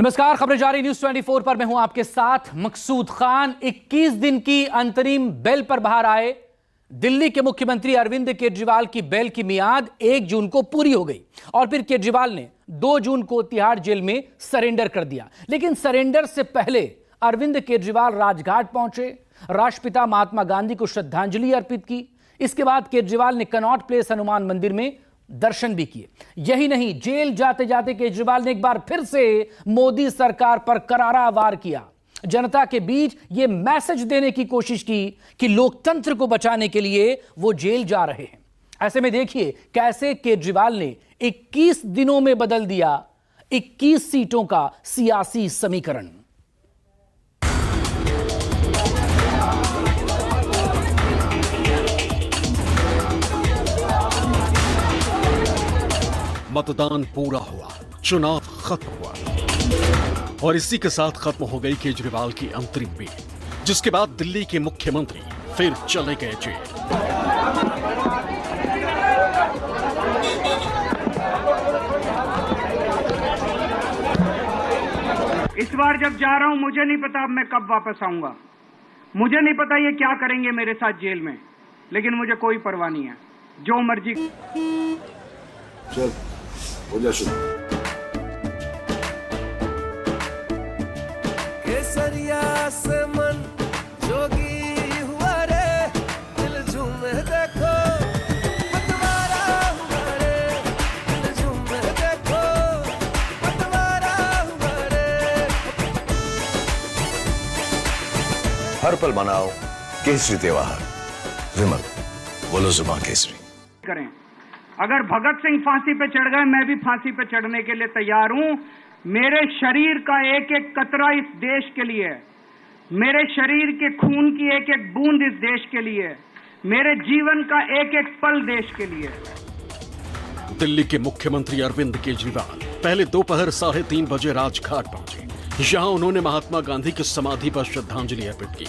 नमस्कार, खबरें जारी न्यूज 24 पर मैं हूं आपके साथ मकसूद खान। 21 दिन की अंतरिम बेल पर बाहर आए। दिल्ली के मुख्यमंत्री अरविंद केजरीवाल की बेल की मियाद 1 जून को पूरी हो गई और फिर केजरीवाल ने 2 जून को तिहाड़ जेल में सरेंडर कर दिया। लेकिन सरेंडर से पहले अरविंद केजरीवाल राजघाट पहुंचे, राष्ट्रपिता महात्मा गांधी को श्रद्धांजलि अर्पित की। इसके बाद केजरीवाल ने कनॉट प्लेस हनुमान मंदिर में दर्शन भी किए। यही नहीं, जेल जाते जाते केजरीवाल ने एक बार फिर से मोदी सरकार पर करारा वार किया। जनता के बीच यह मैसेज देने की कोशिश की कि लोकतंत्र को बचाने के लिए वो जेल जा रहे हैं। ऐसे में देखिए कैसे केजरीवाल ने 21 दिनों में बदल दिया 21 सीटों का सियासी समीकरण। मतदान पूरा हुआ, चुनाव खत्म हुआ और इसी के साथ खत्म हो गई केजरीवाल की अंतरिम बेल, जिसके बाद दिल्ली के मुख्यमंत्री फिर चले गए जेल। इस बार जब जा रहा हूं मुझे नहीं पता अब मैं कब वापस आऊंगा। मुझे नहीं पता ये क्या करेंगे मेरे साथ जेल में, लेकिन मुझे कोई परवाह नहीं है। जो मर्जी चल हो जा शुरू। केसरिया से मन जोगी हुआ रे, दिल झूमे देखो पतवारा हुआ रे, दिल झूमे देखो पतवारा हुआ रे। हर पल मनाओ केसरी त्योहार। विमल बोलो जुबान केसरी करें। अगर भगत सिंह फांसी पे चढ़ गए, मैं भी फांसी पे चढ़ने के लिए तैयार हूं। मेरे शरीर का एक एक कतरा इस देश के लिए, मेरे शरीर के खून की एक एक बूंद इस देश के लिए, मेरे जीवन का एक एक पल देश के लिए। दिल्ली के मुख्यमंत्री अरविंद केजरीवाल पहले दोपहर 3:30 बजे राजघाट पहुंचे। यहां उन्होंने महात्मा गांधी की समाधि पर श्रद्धांजलि अर्पित की।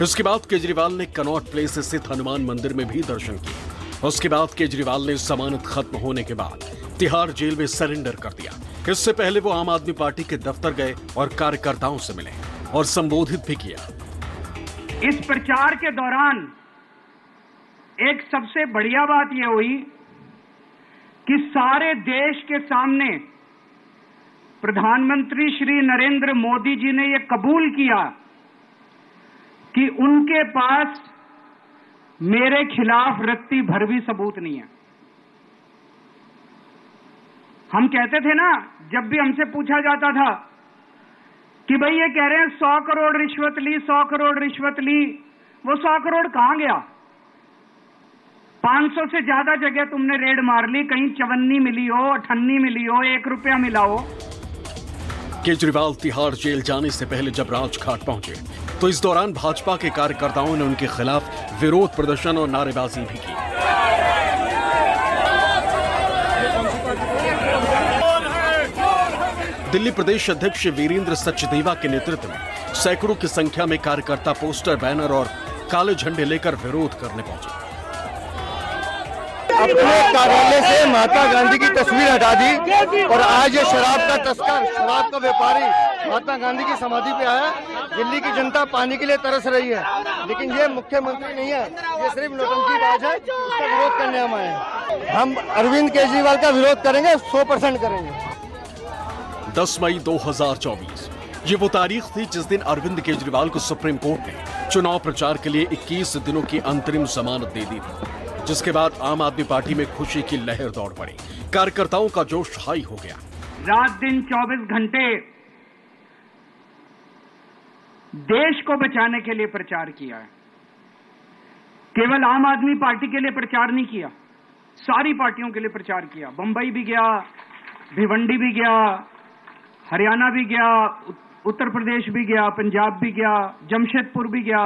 इसके बाद केजरीवाल ने कनॉट प्लेस स्थित हनुमान मंदिर में भी दर्शन किए। उसके बाद केजरीवाल ने जमानत खत्म होने के बाद तिहाड़ जेल में सरेंडर कर दिया। इससे पहले वो आम आदमी पार्टी के दफ्तर गए और कार्यकर्ताओं से मिले और संबोधित भी किया। इस प्रचार के दौरान एक सबसे बढ़िया बात यह हुई कि सारे देश के सामने प्रधानमंत्री श्री नरेंद्र मोदी जी ने यह कबूल किया कि उनके पास मेरे खिलाफ रत्ती भर भी सबूत नहीं है। हम कहते थे ना, जब भी हमसे पूछा जाता था कि भाई ये कह रहे हैं 100 करोड़ रिश्वत ली, 100 करोड़ रिश्वत ली, वो 100 करोड़ कहां गया? 500 से ज्यादा जगह तुमने रेड मार ली, कहीं चवन्नी मिली हो, अठन्नी मिली हो, 1 रुपया मिला हो। केजरीवाल तिहाड़ जेल जाने से पहले जब राजघाट पहुंचे तो इस दौरान भाजपा के कार्यकर्ताओं ने उनके खिलाफ विरोध प्रदर्शन और नारेबाजी भी की। दिल्ली प्रदेश अध्यक्ष वीरेंद्र सचदेवा के नेतृत्व में सैकड़ों की संख्या में कार्यकर्ता पोस्टर, बैनर और काले झंडे लेकर विरोध करने पहुंचे। अपने कार्यालय से महात्मा गांधी की तस्वीर हटा दी और आज ये शराब का तस्कर, शराब का व्यापारी महात्मा गांधी की समाधि पे आया। दिल्ली की जनता पानी के लिए तरस रही है, लेकिन ये मुख्यमंत्री नहीं है, ये सिर्फ नौटंकीबाज है। उसका विरोध करने हम आए हैं। हम अरविंद केजरीवाल का विरोध करेंगे, 100% करेंगे। 10 मई 2024 ये वो तारीख थी जिस दिन अरविंद केजरीवाल को सुप्रीम कोर्ट ने चुनाव प्रचार के लिए 21 दिनों की अंतरिम जमानत दे दी थी, जिसके बाद आम आदमी पार्टी में खुशी की लहर दौड़ पड़ी। कार्यकर्ताओं का जोश हाई हो गया। रात दिन 24 घंटे देश को बचाने के लिए प्रचार किया है। केवल आम आदमी पार्टी के लिए प्रचार नहीं किया, सारी पार्टियों के लिए प्रचार किया। बंबई भी गया, भिवंडी भी गया, हरियाणा भी गया, उत्तर प्रदेश भी गया, पंजाब भी गया, जमशेदपुर भी गया।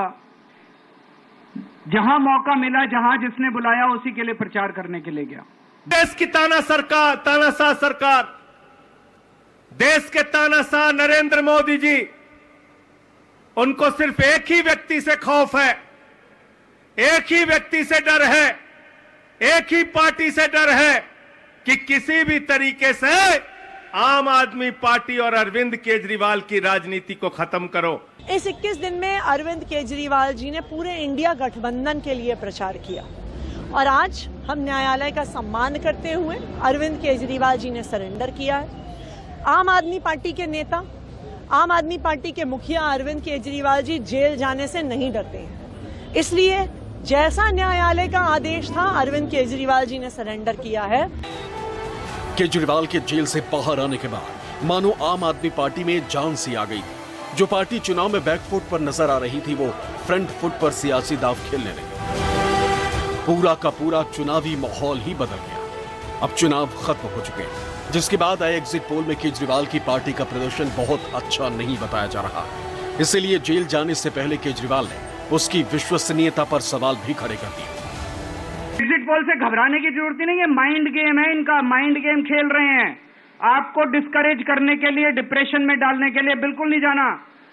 जहां मौका मिला, जहां जिसने बुलाया, उसी के लिए प्रचार करने के लिए गया। देश की तानाशाह सरकार, देश के तानाशाह नरेंद्र मोदी जी, उनको सिर्फ एक ही व्यक्ति से खौफ है, एक ही व्यक्ति से डर है, एक ही पार्टी से डर है कि किसी भी तरीके से आम आदमी पार्टी और अरविंद केजरीवाल की राजनीति को खत्म करो। इस 21 दिन में अरविंद केजरीवाल जी ने पूरे इंडिया गठबंधन के लिए प्रचार किया और आज हम न्यायालय का सम्मान करते हुए अरविंद केजरीवाल जी ने सरेंडर किया है। आम आदमी पार्टी के नेता, आम आदमी पार्टी के मुखिया अरविंद केजरीवाल जी जेल जाने से नहीं डरते हैं, इसलिए जैसा न्यायालय का आदेश था अरविंद केजरीवाल जी ने सरेंडर किया है। केजरीवाल के जेल से बाहर आने के बाद मानो आम आदमी पार्टी में जान सी आ गई। जो पार्टी चुनाव में बैकफुट पर नजर आ रही थी वो फ्रंट फुट पर सियासी दाव खेलने लगी। पूरा का पूरा चुनावी माहौल ही बदल गया। अब चुनाव खत्म हो चुके हैं, जिसके बाद आए एग्जिट पोल में केजरीवाल की पार्टी का प्रदर्शन बहुत अच्छा नहीं बताया जा रहा। इसलिए जेल जाने से पहले केजरीवाल ने उसकी विश्वसनीयता पर सवाल भी खड़े कर दिए। एग्जिट पोल से घबराने की जरूरत ही नहीं है, माइंड गेम है इनका, माइंड गेम खेल रहे हैं। आपको डिस्करेज करने के लिए, डिप्रेशन में डालने के लिए बिल्कुल नहीं जाना।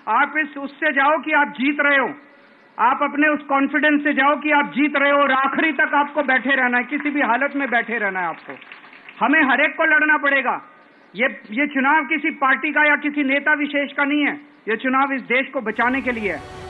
आप उससे जाओ कि आप जीत रहे हो, आप अपने उस कॉन्फिडेंस से जाओ कि आप जीत रहे हो और आखिरी तक आपको बैठे रहना है, किसी भी हालत में बैठे रहना है आपको। हमें हर एक को लड़ना पड़ेगा। ये चुनाव किसी पार्टी का या किसी नेता विशेष का नहीं है, ये चुनाव इस देश को बचाने के लिए है।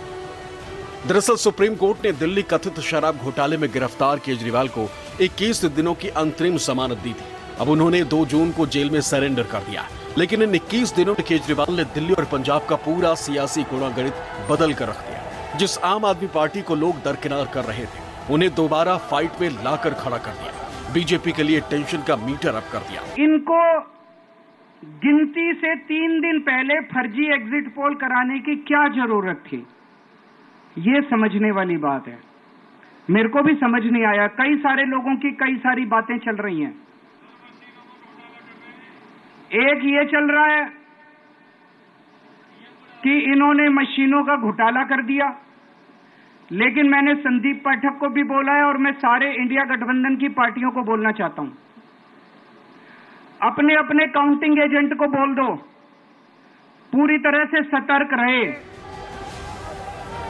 दरअसल सुप्रीम कोर्ट ने दिल्ली कथित शराब घोटाले में गिरफ्तार केजरीवाल को 21 दिनों की अंतरिम जमानत दी थी। अब उन्होंने 2 जून को जेल में सरेंडर कर दिया, लेकिन इन 21 दिनों में केजरीवाल ने दिल्ली और पंजाब का पूरा सियासी गुणागणित बदल कर रख दिया। जिस आम आदमी पार्टी को लोग दरकिनार कर रहे थे, उन्हें दोबारा फाइट में लाकर खड़ा कर दिया। बीजेपी के लिए टेंशन का मीटर अप कर दिया। इनको गिनती से 3 दिन पहले फर्जी एग्जिट पोल कराने की क्या जरूरत थी, ये समझने वाली बात है। मेरे को भी समझ नहीं आया। कई सारे लोगों की कई सारी बातें चल रही हैं। एक ये चल रहा है कि इन्होंने मशीनों का घोटाला कर दिया, लेकिन मैंने संदीप पाठक को भी बोला है और मैं सारे इंडिया गठबंधन की पार्टियों को बोलना चाहता हूं, अपने अपने काउंटिंग एजेंट को बोल दो, पूरी तरह से सतर्क रहे।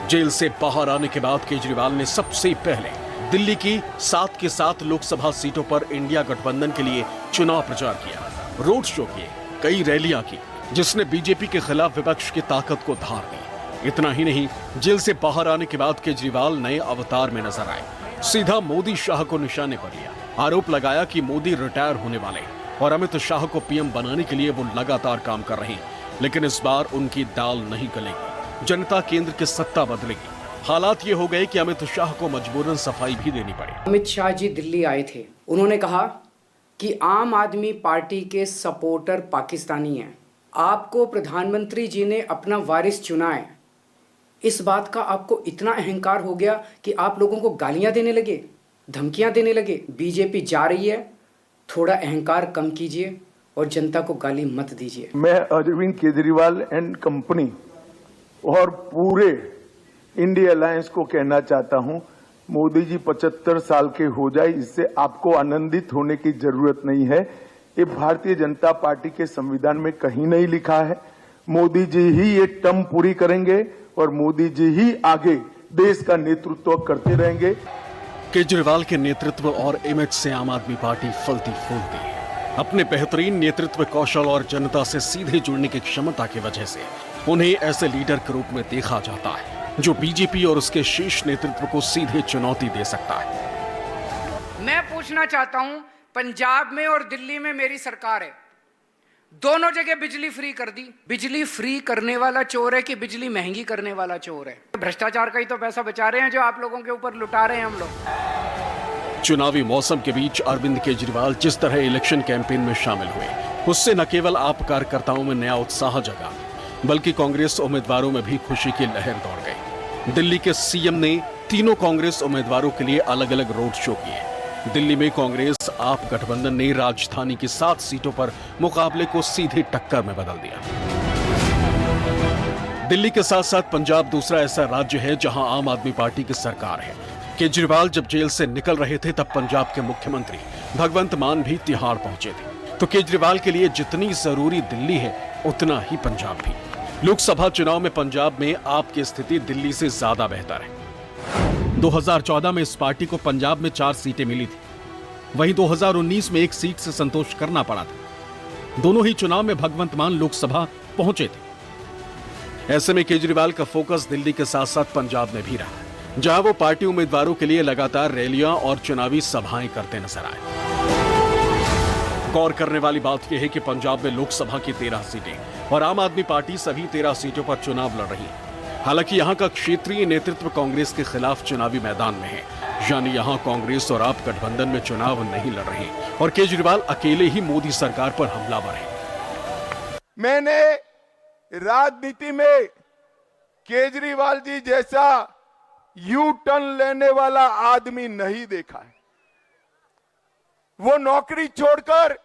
जेल से बाहर आने के बाद केजरीवाल ने सबसे पहले दिल्ली की 7 के 7 लोकसभा सीटों पर इंडिया गठबंधन के लिए चुनाव प्रचार किया, रोड शो किए, कई रैलियां की, जिसने बीजेपी के खिलाफ विपक्ष की ताकत को धार दी। इतना ही नहीं, जेल से बाहर आने के बाद केजरीवाल नए अवतार में नजर आए। सीधा मोदी शाह को निशाने पर लिया, आरोप लगाया कि मोदी रिटायर होने वाले और अमित शाह को पीएम बनाने के लिए वो लगातार काम कर रहे हैं। लेकिन इस बार उनकी दाल नहीं गलेगी, जनता केंद्र की सत्ता बदलेगी। हालात ये हो गए कि अमित शाह को मजबूरन सफाई भी देनी पड़ी। अमित शाह जी दिल्ली आए थे, उन्होंने कहा कि आम आदमी पार्टी के सपोर्टर पाकिस्तानी हैं, आपको प्रधानमंत्री जी ने अपना वारिस चुना है। इस बात का आपको इतना अहंकार हो गया कि आप लोगों को गालियां देने लगे, धमकियां देने लगे। बीजेपी जा रही है, थोड़ा अहंकार कम कीजिए और जनता को गाली मत दीजिए। मैं अरविंद केजरीवाल एंड कंपनी और पूरे इंडिया अलायंस को कहना चाहता हूं, मोदी जी 75 साल के हो जाए, इससे आपको आनंदित होने की जरूरत नहीं है। ये भारतीय जनता पार्टी के संविधान में कहीं नहीं लिखा है। मोदी जी ही ये टर्म पूरी करेंगे और मोदी जी ही आगे देश का नेतृत्व करते रहेंगे। केजरीवाल के नेतृत्व और इमेज से आम आदमी पार्टी फलती फूलती है। अपने बेहतरीन नेतृत्व कौशल और जनता से सीधे जुड़ने की क्षमता की वजह से उन्हें ऐसे लीडर के रूप में देखा जाता है जो बीजेपी और उसके शीर्ष नेतृत्व को सीधे चुनौती दे सकता है। मैं पूछना चाहता हूं, पंजाब में और दिल्ली में मेरी सरकार है, दोनों जगह बिजली फ्री कर दी। बिजली फ्री करने वाला चोर है कि बिजली महंगी करने वाला चोर है? भ्रष्टाचार का ही तो पैसा बचा रहे हैं जो आप लोगों के ऊपर लुटा रहे हैं हम लोग। चुनावी मौसम के बीच अरविंद केजरीवाल जिस तरह इलेक्शन कैंपेन में शामिल हुए, उससे न केवल आप कार्यकर्ताओं में नया उत्साह जगा, बल्कि कांग्रेस उम्मीदवारों में भी खुशी की लहर दौड़ गई। दिल्ली के सीएम ने तीनों कांग्रेस उम्मीदवारों के लिए अलग अलग रोड शो किए। दिल्ली में कांग्रेस आप गठबंधन ने राजधानी की 7 सीटों पर मुकाबले को सीधे टक्कर में बदल दिया। दिल्ली के साथ साथ पंजाब दूसरा ऐसा राज्य है जहां आम आदमी पार्टी की सरकार है। केजरीवाल जब जेल से निकल रहे थे तब पंजाब के मुख्यमंत्री भगवंत मान भी तिहाड़ पहुंचे थे। तो केजरीवाल के लिए जितनी जरूरी दिल्ली है, उतना ही पंजाब भी। लोकसभा चुनाव में पंजाब में आपकी स्थिति दिल्ली से ज्यादा बेहतर है। 2014 में इस पार्टी को पंजाब में 4 सीटें मिली थी, वहीं 2019 में 1 सीट से संतोष करना पड़ा था। दोनों ही चुनाव में भगवंत मान लोकसभा पहुंचे थे। ऐसे में केजरीवाल का फोकस दिल्ली के साथ साथ पंजाब में भी रहा, जहां वो पार्टी उम्मीदवारों के लिए लगातार रैलियां और चुनावी सभाएं करते नजर आए। गौर करने वाली बात यह है कि पंजाब में लोकसभा की 13 सीटें और आम आदमी पार्टी सभी 13 सीटों पर चुनाव लड़ रही है। हालांकि यहां का क्षेत्रीय नेतृत्व कांग्रेस के खिलाफ चुनावी मैदान में है, यानी यहां कांग्रेस और आप गठबंधन में चुनाव नहीं लड़ रहे और केजरीवाल अकेले ही मोदी सरकार पर हमलावर है। मैंने राजनीति में केजरीवाल जी जैसा यू टर्न लेने वाला आदमी नहीं देखा है। वो नौकरी छोड़कर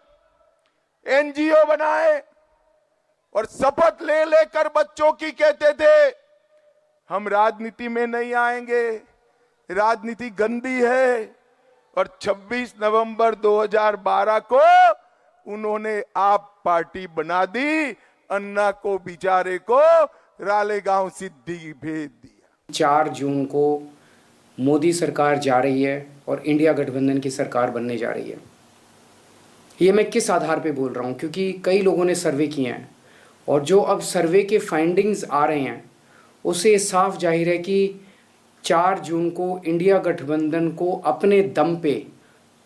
एनजीओ बनाए और शपथ ले लेकर बच्चों की कहते थे हम राजनीति में नहीं आएंगे, राजनीति गंदी है। और 26 नवंबर 2012 को उन्होंने आप पार्टी बना दी, अन्ना को बेचारे को रालेगांव सिद्धि भेज दिया। 4 जून को मोदी सरकार जा रही है और इंडिया गठबंधन की सरकार बनने जा रही है। ये मैं किस आधार पे बोल रहा हूँ, क्योंकि कई लोगों ने सर्वे किए हैं और जो अब सर्वे के फाइंडिंग्स आ रहे हैं उससे साफ जाहिर है कि 4 जून को इंडिया गठबंधन को अपने दम पे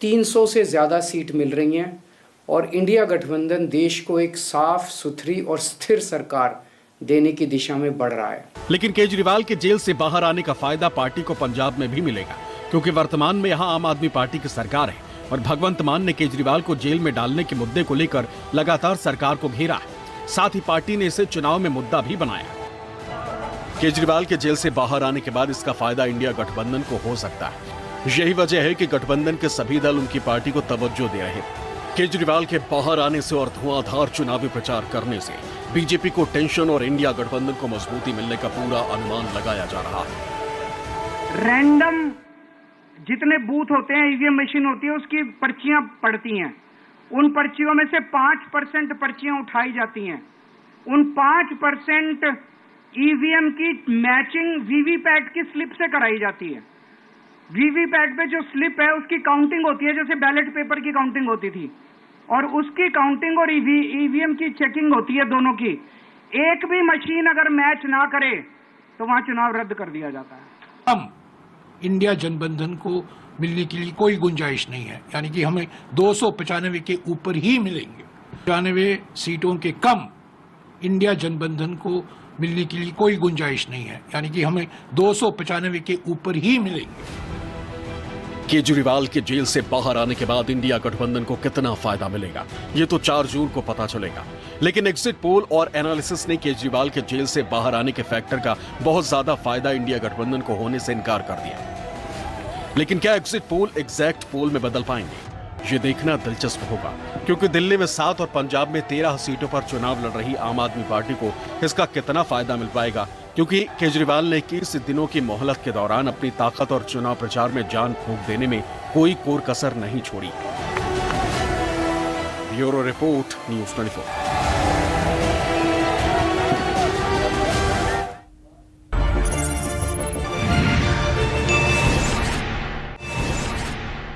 300 से ज़्यादा सीट मिल रही हैं और इंडिया गठबंधन देश को एक साफ सुथरी और स्थिर सरकार देने की दिशा में बढ़ रहा है। लेकिन केजरीवाल के जेल से बाहर आने का फायदा पार्टी को पंजाब में भी मिलेगा, क्योंकि वर्तमान में यहां आम आदमी पार्टी की सरकार है और भगवंत मान ने केजरीवाल को जेल में डालने के मुद्दे को लेकर लगातार सरकार को घेरा है। साथ ही पार्टी ने इसे चुनाव में मुद्दा भी बनाया। केजरीवाल के जेल से बाहर आने के बाद इसका फायदा इंडिया गठबंधन को हो सकता है। यही वजह है कि गठबंधन के सभी दल उनकी पार्टी को तवज्जो दे रहे थे। केजरीवाल के बाहर आने से और धुआंधार चुनावी प्रचार करने से बीजेपी को टेंशन और इंडिया गठबंधन को मजबूती मिलने का पूरा अनुमान लगाया जा रहा है। रैंडम जितने बूथ होते हैं, ईवीएम मशीन होती है, उसकी पर्चियां पड़ती हैं। उन पर्चियों में से 5% पर्चियां उठाई जाती हैं। उन 5% ईवीएम की मैचिंग वीवीपैट की स्लिप से कराई जाती है। वीवीपैट पे जो स्लिप है उसकी काउंटिंग होती है, जैसे बैलेट पेपर की काउंटिंग होती थी, और उसकी काउंटिंग और ईवीएम की चेकिंग होती है दोनों की। एक भी मशीन अगर मैच ना करे तो वहां चुनाव रद्द कर दिया जाता है। हम इंडिया गठबंधन को मिलने के लिए कोई गुंजाइश नहीं है, यानी कि हमें 295 के ऊपर ही मिलेंगे। 95 सीटों के कम इंडिया गठबंधन को मिलने के लिए कोई गुंजाइश नहीं है, यानी कि हमें 295 के ऊपर ही मिलेंगे। केजरीवाल के जेल से बाहर आने के बाद इंडिया गठबंधन को कितना फायदा मिलेगा, ये तो 4 जून को पता चलेगा। लेकिन एग्जिट पोल और एनालिसिस ने केजरीवाल के जेल से बाहर आने के फैक्टर का बहुत ज्यादा फायदा इंडिया गठबंधन को होने से इनकार कर दिया। लेकिन क्या एग्जिट पोल एग्जैक्ट पोल में बदल पाएंगे, ये देखना दिलचस्प होगा, क्योंकि दिल्ली में 7 और पंजाब में 13 सीटों पर चुनाव लड़ रही आम आदमी पार्टी को इसका कितना फायदा मिल पाएगा, क्योंकि केजरीवाल ने 21 दिनों की मोहलत के दौरान अपनी ताकत और चुनाव प्रचार में जान फूंक देने में कोई कोर कसर नहीं छोड़ी। Bureau report, news 24।